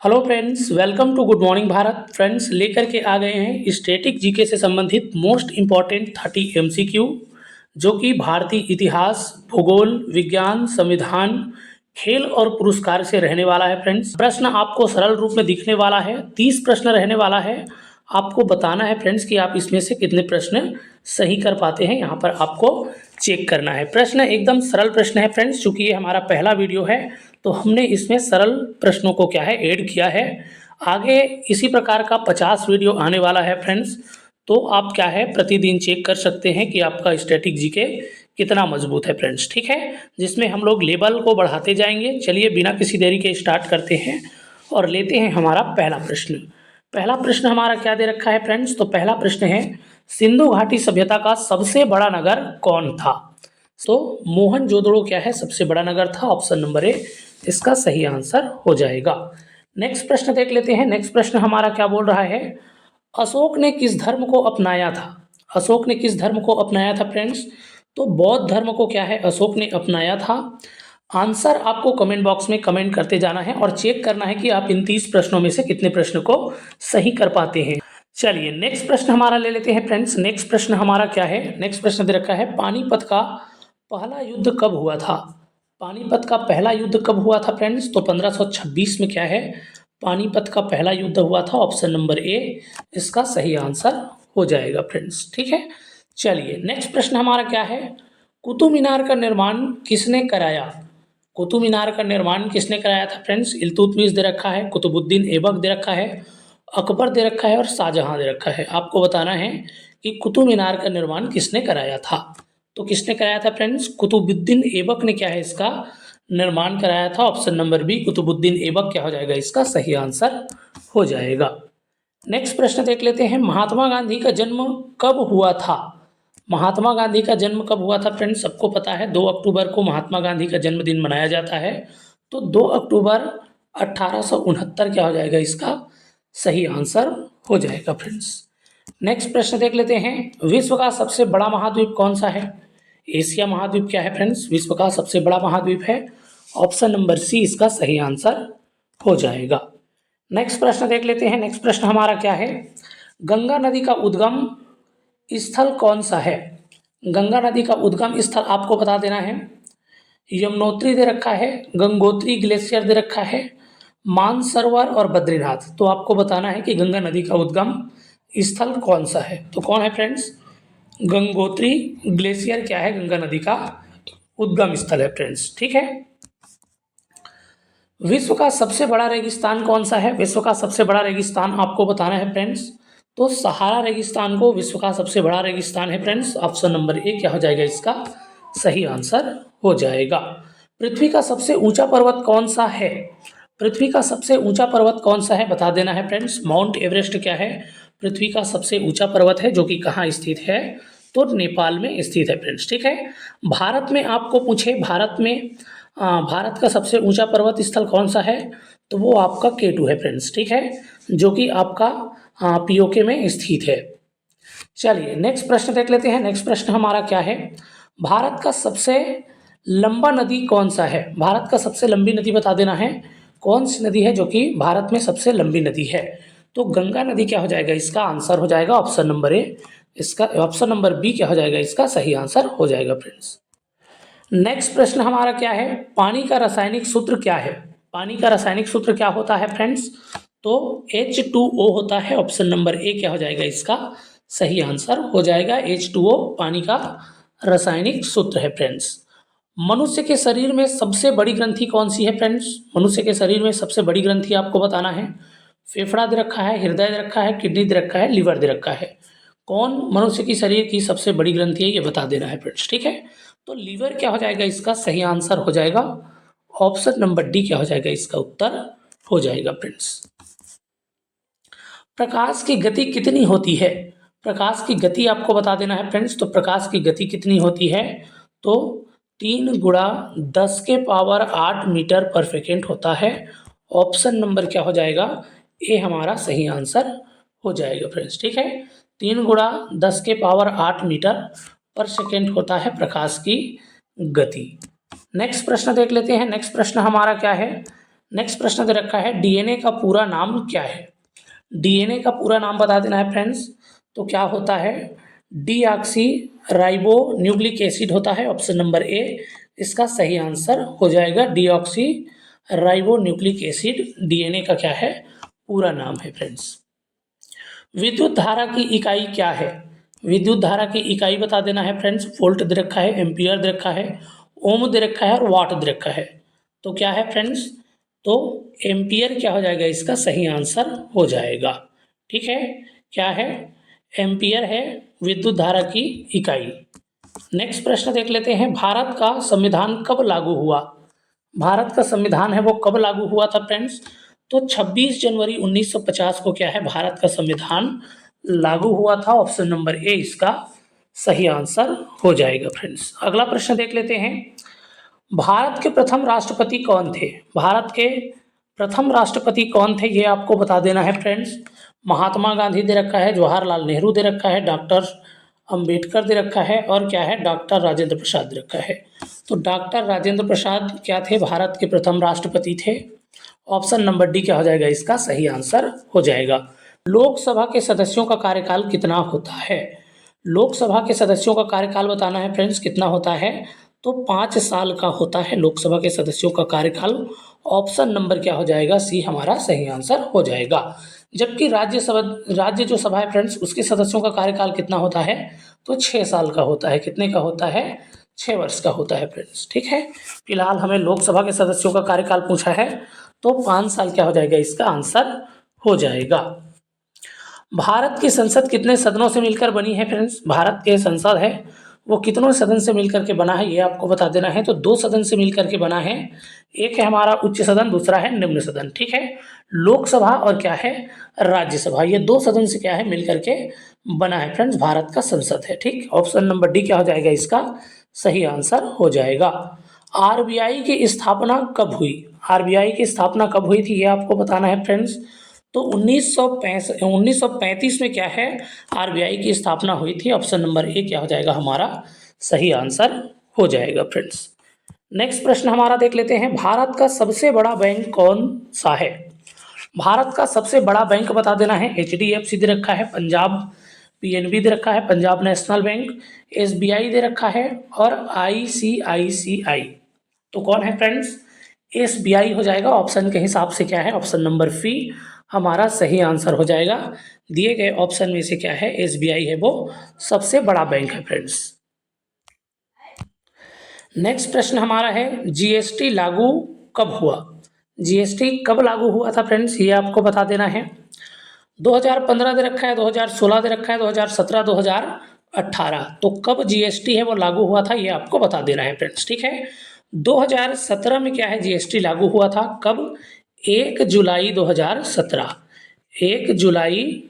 Hello friends, welcome to good morning Bharat. Friends, लेकर के आ गए हैं स्टैटिक जीके से संबंधित मोस्ट इंपॉर्टेंट 30 एमसीक्यू, जो कि भारतीय इतिहास, भूगोल, विज्ञान, संविधान, खेल और पुरस्कार से रहने वाला है। फ्रेंड्स, प्रश्न आपको सरल रूप में दिखने वाला है। 30 प्रश्न रहने वाला है। आपको बताना है फ्रेंड्स कि आप इसमें से कितने प्रश्न सही कर पाते हैं। यहाँ पर आपको चेक करना है। प्रश्न एकदम सरल प्रश्न है फ्रेंड्स, चूंकि ये हमारा पहला वीडियो है तो हमने इसमें सरल प्रश्नों को क्या है ऐड किया है। आगे इसी प्रकार का 50 वीडियो आने वाला है फ्रेंड्स, तो आप क्या है प्रतिदिन चेक कर सकते हैं कि आपका स्टैटिक जीके कितना मजबूत है फ्रेंड्स। ठीक है, जिसमें हम लोग लेवल को बढ़ाते जाएंगे। चलिए बिना किसी देरी के स्टार्ट करते हैं और लेते हैं हमारा पहला प्रश्न। पहला प्रश्न हमारा क्या दे रखा है फ्रेंड्स? तो पहला प्रश्न है, सिंधु घाटी सभ्यता का सबसे बड़ा नगर कौन था? तो मोहनजोदड़ो क्या है सबसे बड़ा नगर था। ऑप्शन नंबर ए इसका सही आंसर हो जाएगा। नेक्स्ट प्रश्न देख लेते हैं। नेक्स्ट प्रश्न हमारा क्या बोल रहा है, अशोक ने किस धर्म को अपनाया था? अशोक ने किस धर्म को अपनाया था फ्रेंड्स? तो बौद्ध धर्म को क्या है अशोक ने अपनाया था। आंसर आपको कमेंट बॉक्स में कमेंट करते जाना है और चेक करना है कि आप इन 30 प्रश्नों में से कितने प्रश्न को सही कर पाते हैं। चलिए नेक्स्ट प्रश्न हमारा ले लेते हैं फ्रेंड्स। नेक्स्ट प्रश्न हमारा क्या है? नेक्स्ट प्रश्न दे रखा है, पानीपत का पहला युद्ध कब हुआ था? पानीपत का पहला युद्ध कब हुआ था फ्रेंड्स? तो 1526 में क्या है पानीपत का पहला युद्ध हुआ था। ऑप्शन नंबर ए इसका सही आंसर हो जाएगा फ्रेंड्स। ठीक है, चलिए नेक्स्ट प्रश्न हमारा क्या है, कुतुब मीनार का निर्माण किसने कराया? कुतुब मीनार का निर्माण किसने कराया था फ्रेंड्स? इल्तुतमिश दे रखा है, कुतुबुद्दीन ऐबक दे रखा है, अकबर दे रखा है और शाहजहां दे रखा है। आपको बताना है कि कुतुब मीनार का निर्माण किसने कराया था। तो किसने कराया था फ्रेंड्स? कुतुबुद्दीन ऐबक ने क्या है इसका निर्माण कराया था। Option number B Qutubuddin Aibak क्या हो जाएगा इसका सही आंसर हो जाएगा। नेक्स्ट प्रश्न देख लेते हैं, महात्मा गांधी का जन्म कब हुआ था? महात्मा गांधी का जन्म कब हुआ था फ्रेंड्स? सबको पता है 2 अक्टूबर को महात्मा गांधी का जन्मदिन मनाया जाता है। तो 2 अक्टूबर 1869 क्या हो जाएगा इसका सही आंसर हो जाएगा फ्रेंड्स। नेक्स्ट प्रश्न देख लेते हैं, विश्व का सबसे बड़ा महाद्वीप कौन सा है? एशिया महाद्वीप क्या है फ्रेंड्स? विश्व का सबसे बड़ा महाद्वीप है। ऑप्शन नंबर सी इसका सही आंसर हो जाएगा। नेक्स्ट प्रश्न देख लेते हैं। नेक्स्ट प्रश्न हमारा क्या है, गंगा नदी का उद्गम स्थल कौन सा है? गंगा नदी का उद्गम स्थल आपको बता देना है। यमुनोत्री दे रखा है, गंगोत्री ग्लेशियर दे रखा है, मानसरोवर और बद्रीनाथ। तो आपको बताना है कि गंगा नदी का उद्गम स्थल कौन सा है। तो कौन है फ्रेंड्स? गंगोत्री ग्लेशियर क्या है गंगा नदी का उद्गम स्थल है फ्रेंड्स। ठीक है, विश्व का सबसे बड़ा रेगिस्तान कौन सा है? विश्व का सबसे बड़ा रेगिस्तान आपको बताना है फ्रेंड्स। तो सहारा रेगिस्तान को विश्व का सबसे बड़ा रेगिस्तान है फ्रेंड्स। ऑप्शन नंबर ए क्या हो जाएगा इसका सही आंसर हो जाएगा। पृथ्वी का सबसे ऊंचा पर्वत कौन सा है? पृथ्वी का सबसे ऊंचा पर्वत कौन सा है बता देना है फ्रेंड्स। माउंट एवरेस्ट क्या है पृथ्वी का सबसे ऊंचा पर्वत है, जो कि कहाँ स्थित है? तो नेपाल में स्थित है फ्रेंड्स। ठीक है, भारत में आपको पूछे भारत में भारत का सबसे ऊंचा पर्वत स्थल कौन सा है? तो वो आपका K2 है फ्रेंड्स। ठीक है, जो कि आपका पीओके में स्थित है। चलिए नेक्स्ट प्रश्न देख लेते हैं। नेक्स्ट प्रश्न हमारा क्या है, भारत का सबसे लंबा नदी कौन सा है? भारत का सबसे लंबी नदी बता देना है। कौन सी नदी है जो कि भारत में सबसे लंबी नदी है? तो गंगा नदी क्या हो जाएगा इसका आंसर हो जाएगा ऑप्शन नंबर ए। इसका ऑप्शन नंबर बी क्या हो जाएगा इसका सही आंसर हो जाएगा फ्रेंड्स। नेक्स्ट प्रश्न हमारा क्या है, पानी का रासायनिक सूत्र क्या है? पानी का रासायनिक सूत्र क्या होता है फ्रेंड्स? तो H2O होता है। ऑप्शन नंबर ए क्या हो जाएगा इसका सही आंसर हो जाएगा। H2O पानी का रासायनिक सूत्र है फ्रेंड्स। मनुष्य के शरीर में सबसे बड़ी ग्रंथि कौन सी है फ्रेंड्स? मनुष्य के शरीर में सबसे बड़ी ग्रंथि आपको बताना है। फेफड़ा दे रखा है, हृदय दे रखा है, किडनी दे रखा है, लिवर दे रखा है। कौन मनुष्य की शरीर की सबसे बड़ी ग्रंथि है ये बता देना है फ्रेंड्स। ठीक है, तो लीवर क्या हो जाएगा इसका सही आंसर हो जाएगा। ऑप्शन नंबर डी क्या हो जाएगा इसका उत्तर हो जाएगा फ्रेंड्स। प्रकाश की गति कितनी होती है? प्रकाश की गति आपको बता देना है फ्रेंड्स। तो प्रकाश की गति कितनी होती है? तो 3 गुणा 10 के पावर 8 मीटर पर सेकेंड होता है। ऑप्शन नंबर क्या हो जाएगा ए हमारा सही आंसर हो जाएगा फ्रेंड्स। ठीक है, 3 गुणा 10 के पावर 8 मीटर पर सेकेंड होता है प्रकाश की गति। नेक्स्ट प्रश्न देख लेते हैं। नेक्स्ट प्रश्न हमारा क्या है, नेक्स्ट प्रश्न दे रखा है डीएनए का पूरा नाम क्या है। डीएनए का पूरा नाम बता देना है फ्रेंड्स। तो क्या होता है, डीऑक्सी राइबो न्यूक्लिक एसिड होता है, ऑप्शन नंबर ए इसका सही आंसर हो जाएगा। Deoxy ribo nucleic acid DNA का क्या है, पूरा नाम है फ्रेंड्स। विद्युत धारा की इकाई क्या है। विद्युत धारा की इकाई बता देना है फ्रेंड्स। वोल्ट दे रखा है, एम्पियर दे रखा है, ओम दे रखा है और वाट दे रखा है। तो क्या है फ्रेंड्स, तो एम्पियर क्या हो जाएगा, इसका सही आंसर हो जाएगा। ठीक है, क्या है, एम्पियर है विद्युत धारा की इकाई। नेक्स्ट प्रश्न देख लेते हैं, भारत का संविधान कब लागू हुआ। भारत का संविधान है वो कब लागू हुआ था फ्रेंड्स। तो 26 जनवरी 1950 को क्या है, भारत का संविधान लागू हुआ था। ऑप्शन नंबर ए इसका सही आंसर हो जाएगा फ्रेंड्स। अगला प्रश्न देख लेते हैं, भारत के प्रथम राष्ट्रपति कौन थे। भारत के प्रथम राष्ट्रपति कौन थे, ये आपको बता देना है फ्रेंड्स। महात्मा गांधी दे रखा है, जवाहरलाल नेहरू दे रखा है, डॉक्टर अंबेडकर दे रखा है और क्या है, डॉक्टर राजेंद्र प्रसाद दे रखा है। तो डॉक्टर राजेंद्र प्रसाद क्या थे, भारत के प्रथम राष्ट्रपति थे। ऑप्शन नंबर डी क्या हो जाएगा, इसका सही आंसर हो जाएगा। लोकसभा के सदस्यों का कार्यकाल कितना होता है। लोकसभा के सदस्यों का कार्यकाल बताना है फ्रेंड्स, कितना होता है। तो 5 साल का होता है लोकसभा के सदस्यों का कार्यकाल। ऑप्शन नंबर क्या हो जाएगा, सी हमारा सही आंसर हो जाएगा। जबकि राज्य जो सभा है फ्रेंड्स, उसके सदस्यों का कार्यकाल कितना होता है, तो 6 साल का होता है। कितने का होता है, 6 वर्ष का होता है फ्रेंड्स। ठीक है, फिलहाल हमें लोकसभा के सदस्यों का कार्यकाल पूछा है, तो 5 साल क्या हो जाएगा, इसका आंसर हो जाएगा। भारत की संसद कितने सदनों से मिलकर बनी है फ्रेंड्स। भारत के संसद है वो कितनों सदन से मिलकर के बना है, ये आपको बता देना है। तो 2 सदन से मिलकर के बना है। एक है हमारा उच्च सदन, दूसरा है निम्न सदन। ठीक है, लोकसभा और क्या है, राज्यसभा, ये 2 सदन से क्या है, मिलकर के बना है फ्रेंड्स, भारत का संसद है। ठीक, ऑप्शन नंबर डी क्या हो जाएगा, इसका सही आंसर हो जाएगा। आरबीआई की स्थापना कब हुई। आरबीआई की स्थापना कब हुई थी, ये आपको बताना है फ्रेंड्स। तो 1935 में क्या है, आरबीआई की स्थापना हुई थी। ऑप्शन नंबर ए क्या हो जाएगा, हमारा सही आंसर हो जाएगा फ्रेंड्स। नेक्स्ट प्रश्न हमारा देख लेते हैं, भारत का सबसे बड़ा बैंक कौन सा है। भारत का सबसे बड़ा बैंक बता देना है। एचडीएफसी दे रखा है, पंजाब पीएनबी दे रखा है, पंजाब नेशनल बैंक, एसबीआई दे रखा है और आईसीआईसीआई। तो कौन है फ्रेंड्स, एसबीआई हो जाएगा। ऑप्शन के हिसाब से क्या है, ऑप्शन नंबर सी हमारा सही आंसर हो जाएगा। दिए गए ऑप्शन में से क्या है, एसबीआई है वो सबसे बड़ा बैंक है फ्रेंड्स। नेक्स्ट प्रश्न हमारा है, जीएसटी लागू कब हुआ। जीएसटी कब लागू हुआ था फ्रेंड्स, ये आपको बता देना है। 2015 दे रखा है, 2016 दे रखा है, 2017, 2018। तो कब जीएसटी है वो लागू हुआ था, ये आपको बता देना है फ्रेंड्स। ठीक है, 2017 में क्या है, जीएसटी लागू हुआ था। कब, 1 जुलाई 2017। 1 जुलाई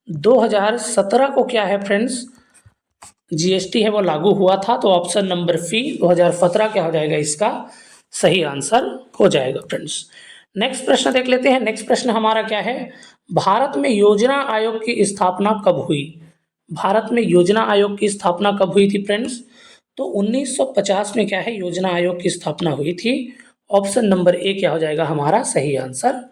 2017 को क्या है फ्रेंड्स, जीएसटी है वो लागू हुआ था। तो ऑप्शन नंबर सी 2017 क्या हो जाएगा, इसका सही आंसर हो जाएगा फ्रेंड्स। नेक्स्ट प्रश्न देख लेते हैं। नेक्स्ट प्रश्न हमारा क्या है, भारत में योजना आयोग की स्थापना कब हुई। भारत में योजना आयोग की स्थापना कब हुई थी फ्रेंड्स। तो 1950 में क्या है, योजना आयोग की स्थापना हुई थी। ऑप्शन नंबर ए क्या हो जाएगा, हमारा सही आंसर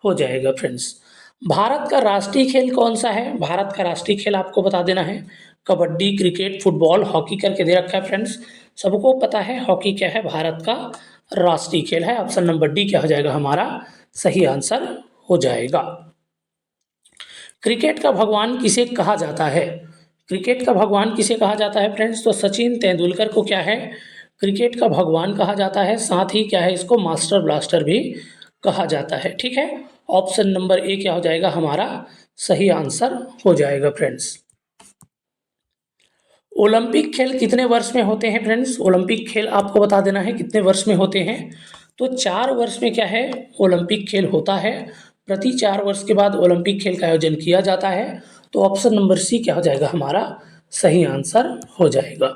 हो जाएगा फ्रेंड्स। भारत का राष्ट्रीय खेल कौन सा है। भारत का राष्ट्रीय खेल आपको बता देना है। कबड्डी, क्रिकेट, फुटबॉल, हॉकी करके दे रखा है फ्रेंड्स। सबको पता है हॉकी क्या है, भारत का राष्ट्रीय खेल है। ऑप्शन नंबर डी क्या हो जाएगा, हमारा सही आंसर हो जाएगा। क्रिकेट का भगवान किसे कहा जाता है। क्रिकेट का भगवान किसे कहा जाता है फ्रेंड्स। तो सचिन तेंदुलकर को क्या है, क्रिकेट का भगवान कहा जाता है। साथ ही क्या है, इसको मास्टर ब्लास्टर भी कहा जाता है। ठीक है, ऑप्शन नंबर ए क्या हो जाएगा, हमारा सही आंसर हो जाएगा फ्रेंड्स। ओलंपिक खेल कितने वर्ष में होते हैं फ्रेंड्स। ओलंपिक खेल आपको बता देना है कितने वर्ष में होते हैं। तो 4 वर्ष में क्या है, ओलंपिक खेल होता है। प्रति 4 वर्ष के बाद ओलंपिक खेल का आयोजन किया जाता है। तो ऑप्शन नंबर सी क्या हो जाएगा, हमारा सही आंसर हो जाएगा।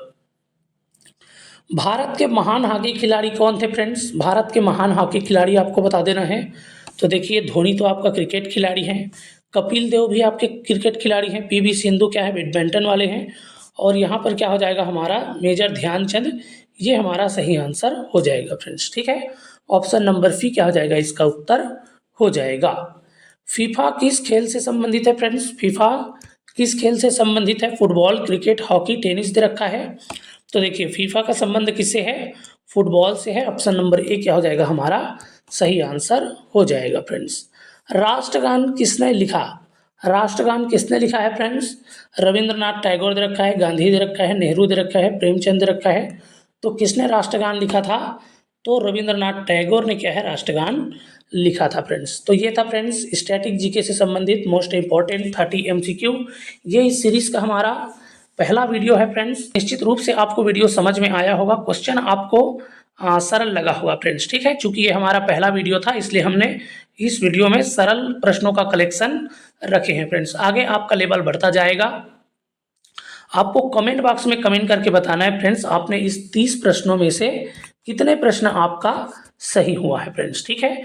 भारत के महान हॉकी खिलाड़ी कौन थे फ्रेंड्स। भारत के महान हॉकी खिलाड़ी आपको बता देना है। तो देखिए, धोनी तो आपका क्रिकेट खिलाड़ी हैं, कपिल देव भी आपके क्रिकेट खिलाड़ी हैं, पीवी सिंधु क्या है, बैडमिंटन वाले हैं, और यहाँ पर क्या हो जाएगा, हमारा मेजर ध्यानचंद, ये हमारा सही आंसर हो जाएगा फ्रेंड्स। ठीक है, ऑप्शन नंबर सी क्या हो जाएगा इसका उत्तर हो जाएगा। फीफा किस खेल से संबंधित है फ्रेंड्स? फीफा किस खेल से संबंधित है? फुटबॉल, क्रिकेट, हॉकी, टेनिस दे रखा है। तो देखिए फीफा का संबंध किससे है? फुटबॉल से है। ऑप्शन नंबर ए क्या हो जाएगा हमारा सही आंसर हो जाएगा फ्रेंड्स। राष्ट्रगान किसने लिखा? राष्ट्रगान किसने लिखा है फ्रेंड्स? रविंद्रनाथ टैगोर दे रखा है, गांधी दे रखा है, नेहरू दे रखा है, प्रेमचंद दे रखा है। तो किसने राष्ट्रगान लिखा था? तो रविंद्रनाथ टैगोर ने क्या है राष्ट्रगान लिखा था फ्रेंड्स। तो ये था फ्रेंड्स स्टैटिक जीके से संबंधित मोस्ट इंपॉर्टेंट 30 एमसीक्यू। ये इस सीरीज का हमारा पहला वीडियो है फ्रेंड्स। निश्चित रूप से आपको वीडियो समझ में आया होगा, क्वेश्चन आपको सरल लगा होगा फ्रेंड्स। ठीक है, चूंकि ये हमारा पहला वीडियो था इसलिए हमने इस वीडियो में सरल प्रश्नों का कलेक्शन रखे हैं फ्रेंड्स। आगे आपका लेवल बढ़ता जाएगा। आपको कमेंट बॉक्स में कमेंट करके बताना है फ्रेंड्स आपने इस 30 प्रश्नों में से कितने प्रश्न आपका सही हुआ है फ्रेंड्स। ठीक है।